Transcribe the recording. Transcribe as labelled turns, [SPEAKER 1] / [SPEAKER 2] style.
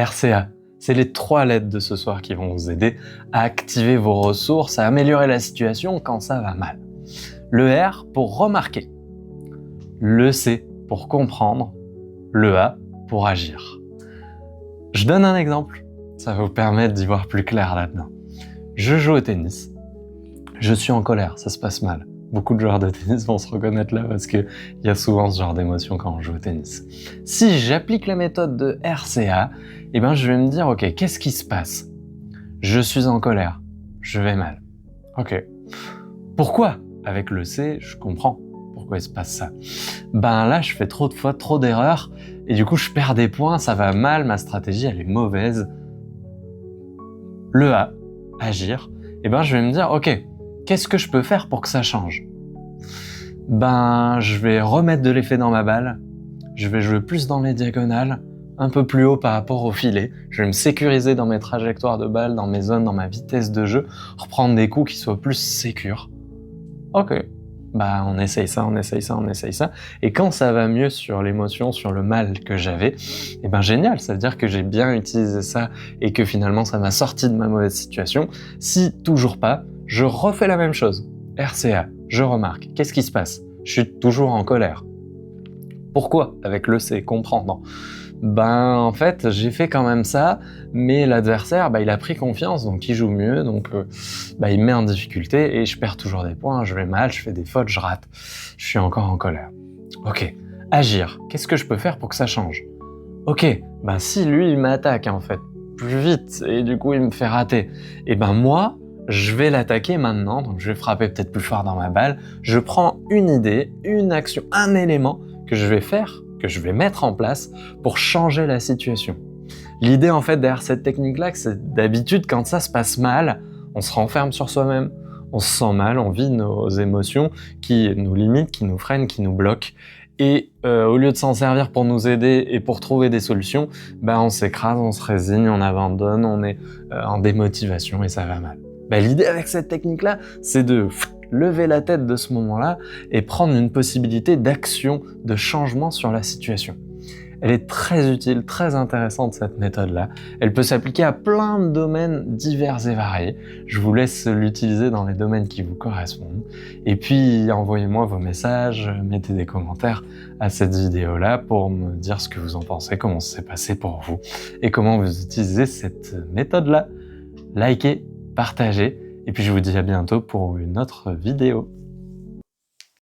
[SPEAKER 1] RCA. C'est les 3 lettres de ce soir qui vont vous aider à activer vos ressources, à améliorer la situation quand ça va mal. Le R pour remarquer. Le C pour comprendre. Le A pour agir. Je donne un exemple. Ça va vous permettre d'y voir plus clair là-dedans. Je joue au tennis. Je suis en colère, ça se passe mal. Beaucoup de joueurs de tennis vont se reconnaître là parce qu'il y a souvent ce genre d'émotion quand on joue au tennis. Si j'applique la méthode de RCA, je vais me dire, ok, qu'est-ce qui se passe? Je suis en colère, je vais mal. Ok. Pourquoi? Avec le C, je comprends pourquoi il se passe ça. Là, je fais trop de fautes, trop d'erreurs, et du coup, je perds des points, ça va mal, ma stratégie, elle est mauvaise. Le A, agir, je vais me dire, ok, qu'est-ce que je peux faire pour que ça change? Je vais remettre de l'effet dans ma balle, je vais jouer plus dans les diagonales, un peu plus haut par rapport au filet, je vais me sécuriser dans mes trajectoires de balle, dans mes zones, dans ma vitesse de jeu, reprendre des coups qui soient plus sécures. Ok, on essaye ça, et quand ça va mieux sur l'émotion, sur le mal que j'avais, génial, ça veut dire que j'ai bien utilisé ça et que finalement ça m'a sorti de ma mauvaise situation. Si toujours pas, je refais la même chose. RCA, je remarque. Qu'est-ce qui se passe? Je suis toujours en colère. Pourquoi? Avec le C, comprendre. En fait, j'ai fait quand même ça, mais l'adversaire, il a pris confiance, donc il joue mieux, donc il me met en difficulté et je perds toujours des points, je vais mal, je fais des fautes, je rate. Je suis encore en colère. Ok, agir. Qu'est-ce que je peux faire pour que ça change? Ok, si lui, il m'attaque en fait plus vite et du coup il me fait rater, moi, je vais l'attaquer maintenant, donc je vais frapper peut-être plus fort dans ma balle, je prends une idée, une action, un élément que je vais faire, que je vais mettre en place pour changer la situation. L'idée en fait derrière cette technique-là, c'est d'habitude quand ça se passe mal, on se renferme sur soi-même, on se sent mal, on vit nos émotions qui nous limitent, qui nous freinent, qui nous bloquent. Et au lieu de s'en servir pour nous aider et pour trouver des solutions, on s'écrase, on se résigne, on abandonne, on est en démotivation et ça va mal. L'idée avec cette technique-là, c'est de lever la tête de ce moment-là et prendre une possibilité d'action, de changement sur la situation. Elle est très utile, très intéressante cette méthode-là. Elle peut s'appliquer à plein de domaines divers et variés. Je vous laisse l'utiliser dans les domaines qui vous correspondent. Et puis envoyez-moi vos messages, mettez des commentaires à cette vidéo-là pour me dire ce que vous en pensez, comment ça s'est passé pour vous et comment vous utilisez cette méthode-là. Likez, partagez, et puis je vous dis à bientôt pour une autre vidéo.